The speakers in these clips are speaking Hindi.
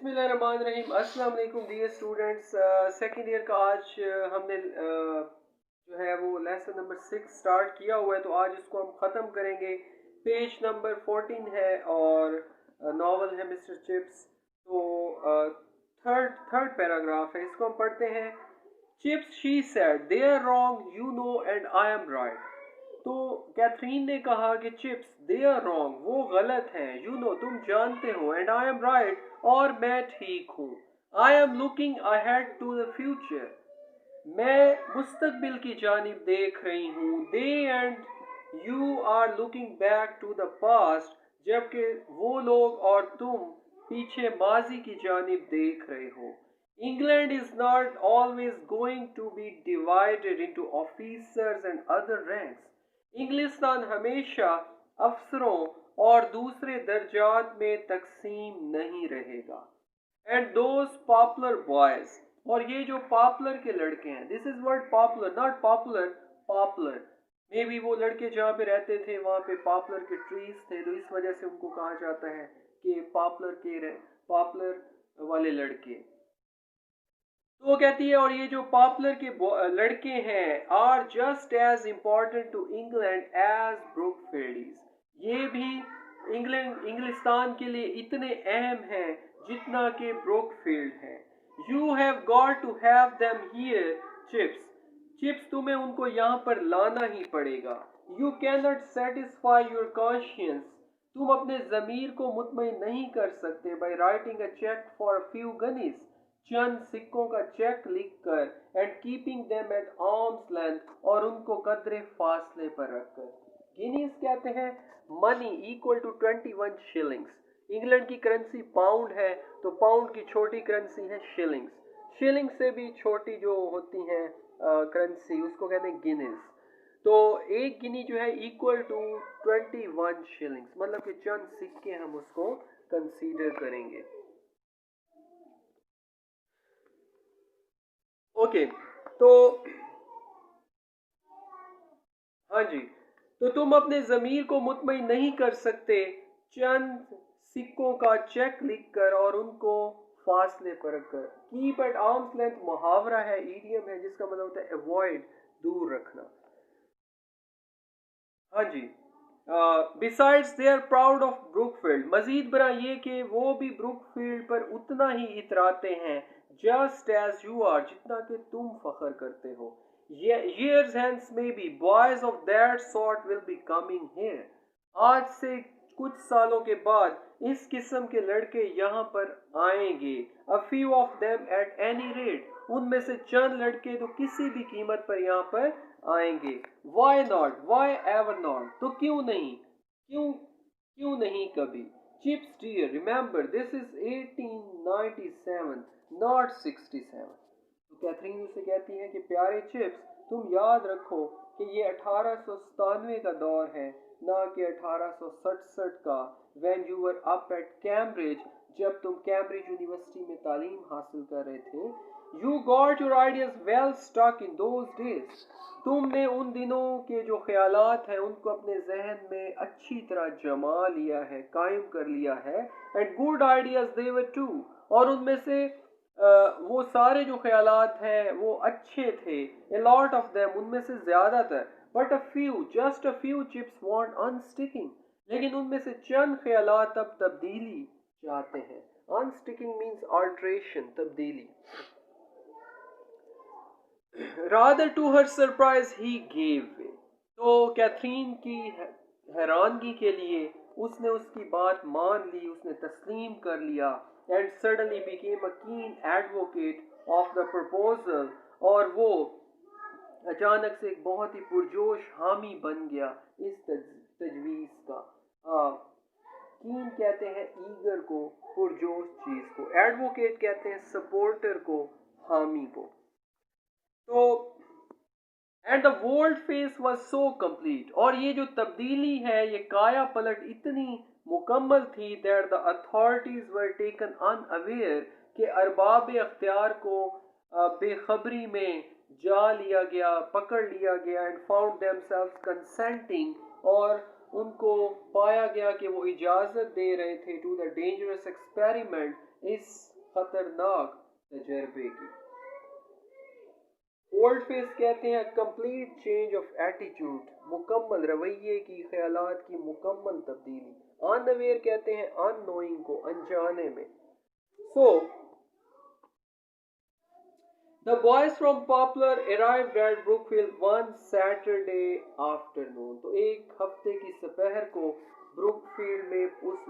बिस्मिल्लाहिर्रहमानिर्रहीम। अस्सलाम वालेकुम डियर स्टूडेंट्स। सेकेंड ईयर का आज हमने जो है वो लेसन नंबर 6 स्टार्ट किया हुआ है, तो आज इसको हम ख़त्म करेंगे। पेज नंबर 14 है और नावल है मिस्टर चिप्स। तो थर्ड पैराग्राफ है, इसको हम पढ़ते हैं। Chips she said they are wrong you know and I am right. तो कैथरीन ने कहा कि चिप्स दे आर रॉन्ग, वो गलत हैं, यू नो तुम जानते हो, एंड आई एम राइट और मैं ठीक हूँ। I am looking ahead to the future, मैं मुस्तकबिल की जानिब देख रही हूँ। They and you are looking back to the past, जबकि वो लोग और तुम पीछे माजी की जानिब देख रहे हो। England is not always going to be divided into officers and other ranks. इंग्लिस्तान हमेशा अफसरों और दूसरे दर्जात में तकसीम नहीं रहेगा। एंड दोज पॉपुलर बॉयज, और ये जो पॉपुलर के लड़के हैं, this is word popular not popular, popular. May be वो लड़के जहाँ पे रहते थे वहाँ पे पॉपुलर के ट्रीज थे, तो इस वजह से उनको कहा जाता है कि पॉपुलर वाले लड़के। तो वो कहती है, और ये जो पॉपुलर के लड़के हैं are just as important to England as Brookfield. ये भी इंग्लिस्तान के लिए इतने अहम हैं जितना कि ब्रुकफील्ड है। You have got to have them here chips, chips तुम्हें उनको यहाँ पर लाना ही पड़ेगा। You can not satisfy your conscience, तुम अपने ज़मीर को मुतमईन नहीं कर सकते by writing a cheque for a few guineas, चंद सिक्कों का चेक लिखकर, and keeping them at arms length, और उनको कदरे फासले पर रखकर। गिनीज कहते हैं money equal to 21 shillings. England की करेंसी पाउंड है, तो पाउंड की छोटी करेंसी है शिलिंग्स। शिलिंग से भी छोटी जो होती है करेंसी उसको कहते हैं गिनीज। तो एक गिनी जो है इक्वल टू 21 शिलिंग्स, मतलब कि चंद सिक्के हम उसको कंसीडर करेंगे। ओके, तो हाँ जी, तो तुम अपने ज़मीर को मुतमईन नहीं कर सकते चंद सिक्कों का चेक लिखकर और उनको फासले पर रखकर। कीप एट आर्म्स लेंथ मुहावरा है, ईडियम है, जिसका मतलब होता है अवॉइड, दूर रखना। हाँ जी। Besides they are proud of Brookfield, मजीद बरा ये कि वो भी ब्रुकफील्ड पर उतना ही इतराते हैं, जस्ट एज यू आर, जितना कि तुम फख्र करते हो। years hence maybe boys of that sort will be coming here, आज से कुछ सालों के बाद इस किस्म के लड़के यहाँ पर आएंगे। a few of them at any rate, उनमें से चंद लड़के तो किसी भी कीमत पर यहाँ पर आएंगे। why not, why ever not, तो क्यों नहीं, क्यों नहीं कभी। Chips dear remember this is 1897 not 67। तो कैथरीन उसे कहती है कि प्यारे चिप्स तुम याद रखो कि ये 1897 का दौर है, ना कि 1867 का, when you were up at Cambridge, जब तुम कैम्ब्रिज यूनिवर्सिटी में तालीम हासिल कर रहे थे। You got your ideas well stuck in those days, तुमने उन दिनों के जो ख्यालात हैं उनको अपने जहन में अच्छी तरह जमा लिया है, कायम कर लिया है। And good ideas they were too, और उनमें से वो सारे जो ख्यालात हैं वो अच्छे थे। ए लॉट ऑफ देम, उनमें से ज़्यादातर। But a few, just a few chips want unsticking, लेकिन उनमें से चंद ख्यालात अब तब्दीली चाहते हैं। अनस्टिकिंग मीन्स अल्ट्रेशन, तब्दीली। Rather to her surprise he gave way, तो कैथरीन की हैरानगी के लिए उसने उसकी बात मान ली, उसने तस्लीम कर लिया। एंड सडनली बिकेम अ कीन एडवोकेट ऑफ द प्रपोजल, और वो अचानक से एक बहुत ही पुरजोश हामी बन गया इस तजवीज़ का। कीन कहते हैं ईगर को, पुरजोश चीज़ को। एडवोकेट कहते हैं सपोर्टर को, हामी को। तो and the world face was so complete, और ये जो तब्दीली है, ये काया पलट इतनी मुकम्मल थी that the authorities were taken unaware, के अरबाब अख्तियार को बेखबरी में जा लिया गया, पकड़ लिया गया। एंड फाउंड देमसेल्व्स कंसेंटिंग, और उनको पाया गया कि वो इजाज़त दे रहे थे टू द डेंजरस एक्सपेरिमेंट, इस खतरनाक तजर्बे की। ओल्ड फेस कहते हैं कंप्लीट चेंज ऑफ एटीट्यूड, मुकम्मल रवैये की, ख्यालात की मुकम्मल तब्दीली। अनअवेयर कहते हैं अननोइंग को, अनजाने में। So the boys from popular arrived at Brookfield one Saturday afternoon. तो एक हफ्ते की दोपहर को ब्रुकफील्ड में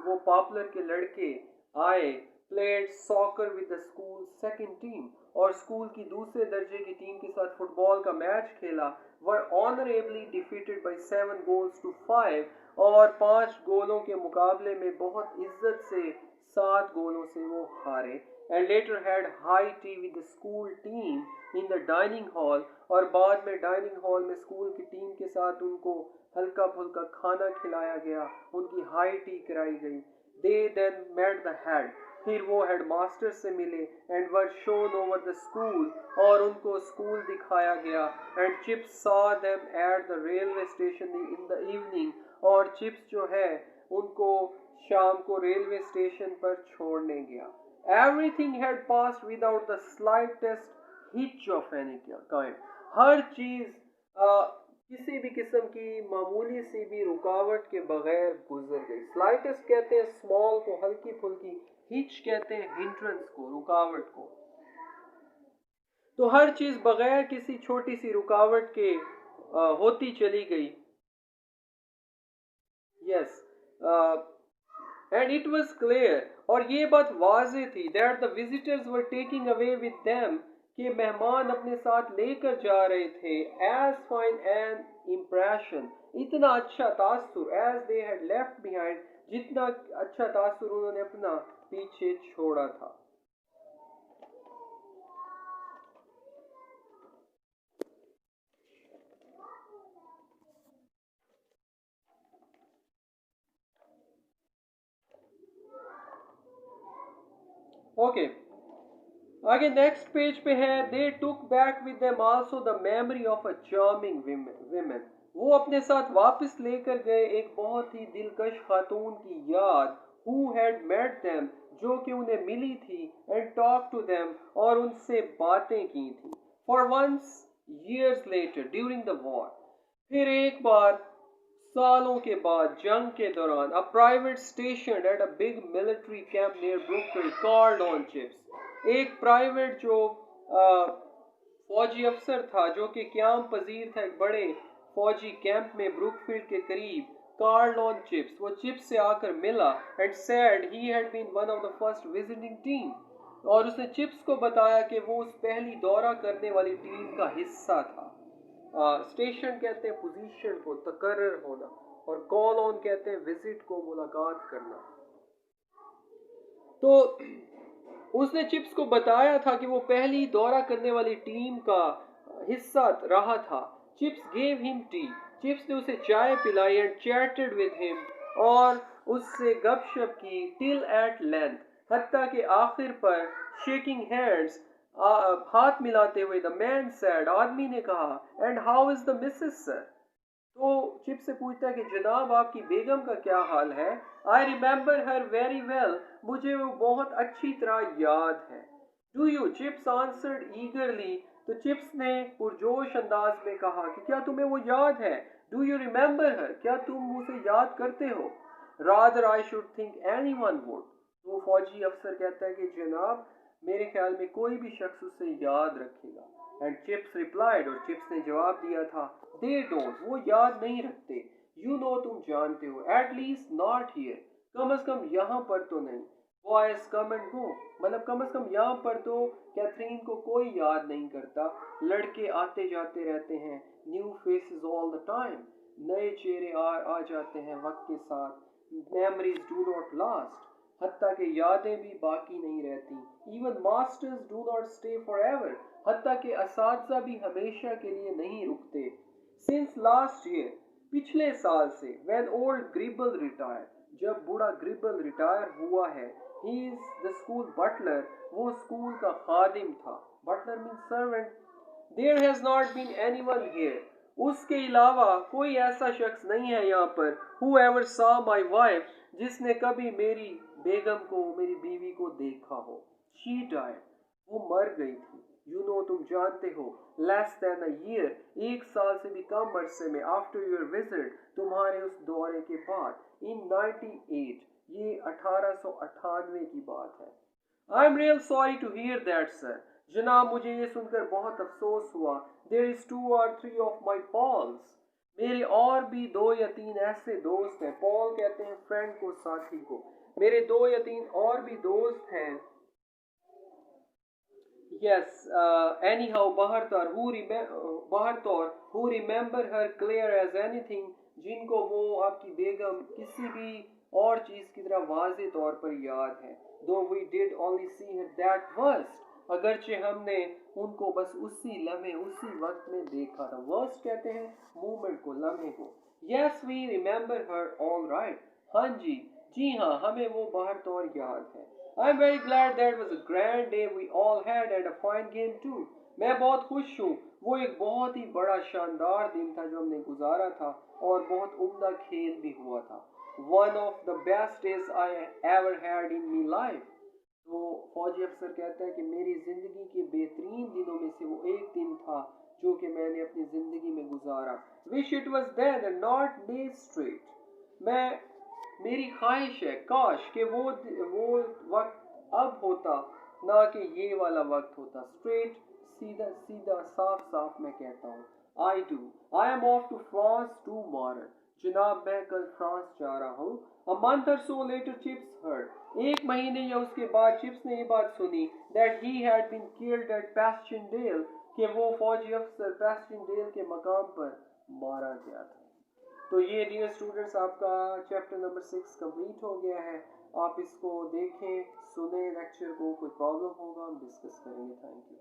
वो पॉपुलर के लड़के आए। Played soccer with the school second team, और स्कूल की दूसरे दर्जे की टीम के साथ फुटबॉल का मैच खेला। Were honourably defeated by 7 goals to 5, और 5 गोलों के मुकाबले में बहुत इज्जत से 7 गोलों से वो हारे। And later had high tea with the school team in the dining hall, और बाद में डाइनिंग हॉल में स्कूल की टीम के साथ उनको हल्का फुल्का खाना खिलाया गया, उनकी हाई टी कराई गई। दे देन मेट द हेड, फिर वो हेडमास्टर से मिले। And were shown over the school, और उनको स्कूल दिखाया गया। And chips saw them at the railway station in the evening, और चिप्स जो है उनको शाम को रेलवे स्टेशन पर छोड़ने गया। Everything had passed without the slightest hitch of any kind. हर चीज किसी भी किस्म की मामूली सी भी रुकावट के बगैर गुजर गई। स्लाइटेस्ट कहते हैं स्मॉल को, हल्की फुल्की। हिच कहते हैं हिंड्रेंस को, रुकावट को। तो हर चीज बगैर किसी छोटी सी रुकावट के होती चली गई। Yes, and it was clear, और ये बात वाज़ेह थी, that the visitors were taking away with them, कि मेहमान अपने साथ लेकर जा रहे थे, एज फाइन एन इम्प्रेशन, इतना अच्छा तासुर, as they had left behind, जितना अच्छा तासुर उन्होंने अपना पीछे छोड़ा था। ओके, आगे नेक्स्ट पेज पे है, they took back with them also the memory of a charming women. वो अपने साथ वापस लेकर गए एक बहुत ही दिलकश खातून की याद, हु हैड मेट देम, जो कि उन्हें मिली थी, एंड टॉक टू देम, और उनसे बातें की थी। For once years later during the war, फिर एक बार सालों के बाद जंग के दौरान, a private stationed at a big military camp near Brookfield called on Chips, एक प्राइवेट जो फौजी अफसर था जो कि क्याम पजीर था एक बड़े फौजी कैंप में ब्रुकफील्ड के करीब, called on Chips, वो चिप्स से आकर मिला, and said he had been one of the first visiting team, और उसने चिप्स को बताया कि वो उस पहली दौरा करने वाली टीम का हिस्सा था। स्टेशन कहते हैं पोजीशन को, तकर्रर होना, और कॉल ऑन कहते हैं विजिट को, मुलाकात करना। तो उसने चिप्स को बताया था कि वो पहली दौरा करने वाली टीम का हिस्सा रहा था। Chips gave him T, chips ने उसे चाय पिलाई, एंड चैटेड विद हिम, और उससे गपशप की, टिल एट लेंथ, हत्ता के आखिर पर, शेकिंग हैंड्स, हाथ मिलाते हुए, द मैन सेड, आदमी ने कहा, and how is the Mrs sir. तो चिप से पूछता है कि जनाब आपकी बेगम का क्या हाल है। I remember her very well, मुझे वो बहुत अच्छी तरह याद है। डू यू, चिप्स आंसर्ड ईगरली, तो चिप्स ने पुरजोश अंदाज में कहा कि क्या तुम्हें वो याद है। डू यू रिमेंबर हर, क्या तुम उसे याद करते हो। Rather I should think any one would, तो फौजी अफसर कहता है कि जनाब मेरे ख्याल में कोई भी शख्स उसे याद रखेगा। एंड चिप्स रिप्लाइड, और चिप्स ने जवाब दिया था, दे डोंट, वो याद नहीं रखते। यू नो, तुम जानते हो, एट लीस्ट नॉट हियर, कम अज कम यहाँ पर तो नहीं। बॉयज कम एंड गो, मतलब कम अज कम यहाँ पर तो कैथरीन को कोई याद नहीं करता। लड़के आते जाते रहते हैं, new faces all the time, नए चेहरे आ जाते हैं वक्त के साथ। मेमोरीज डू नॉट लास्ट, हत्ता के यादें भी बाकी नहीं रहती। Even masters do not stay for ever, हत्ता के असातिज़ा भी हमेशा के लिए नहीं रुकते। सिंस लास्ट ईयर, पिछले साल से, व्हेन ओल्ड ग्रिबल रिटायर्ड, जब बूढ़ा ग्रिबल रिटायर हुआ है, he is the school butler, वो स्कूल का खादिम था। Butler mean servant. There has not been anyone here, उसके अलावा कोई ऐसा शख्स नहीं है यहाँ पर, who ever saw my wife, जिसने कभी मेरी बेगम को, मेरी बीवी को देखा देखा हो। शी डाइड, वो मर गई थी। यू नो, तुम जानते हो, लेस देन अ ईयर, 1 साल से भी कम अरसे में, आफ्टर योर विजिट, तुम्हारे उस दौरे के बाद, इन 98, ये 1898 की बात है। I am real sorry to hear that sir. जनाब, मुझे ये सुनकर बहुत अफसोस हुआ। There is 2 or 3 of my pals, मेरे और भी 2 या 3 ऐसे दोस्त हैं। पॉल कहते हैं फ्रेंड को, साथी को। मेरे 2 या 3 और भी दोस्त हैं। यस, एनी हाउ, बहरतौर who remember her clear as anything, जिनको वो आपकी बेगम किसी भी और चीज की तरह वाज़े तौर पर याद है। Though we did only see her that worst, अगरचे हमने उनको बस उसी लम्हे, उसी वक्त में देखा था। वर्स्ट कहते हैं मूवमेंट को, लम्हे को। Yes we remember her all right, हाँ जी, जी हाँ, हमें वो बाहर तौर याद है। I am very glad that was a grand day we all had and a fine game too, मैं बहुत खुश हूँ, वो एक बहुत ही बड़ा शानदार दिन था जो हमने गुजारा था, और बहुत उम्दा खेल भी हुआ था। One of the best days I ever had in me life, तो फौजी अफसर कहता है कि मेरी ज़िंदगी के बेहतरीन दिनों में से वो एक दिन था जो कि मैंने अपनी ज़िंदगी में गुजारा। Wish it was then and not day straight, मैं, मेरी ख्वाहिश है काश कि वो वक्त अब होता, ना कि ये वाला वक्त होता। स्ट्रेट, सीधा सीधा, साफ साफ मैं कहता हूँ। I am off to France tomorrow, जनाब मैं कल फ्रांस जा रहा हूँ। अ मंथ और सो लेटर चिप्स हर्ड, 1 महीने या उसके बाद चिप्स ने ये बात सुनी that he had been killed at Passchendaele, कि वो फौजी अफसर पैस्टनडेल के मकाम पर मारा गया था। तो ये डियर स्टूडेंट्स, आपका चैप्टर नंबर 6 कंप्लीट हो गया है। आप इसको देखें, सुने लेक्चर को, कोई प्रॉब्लम होगा हम डिस्कस करेंगे। Thank you.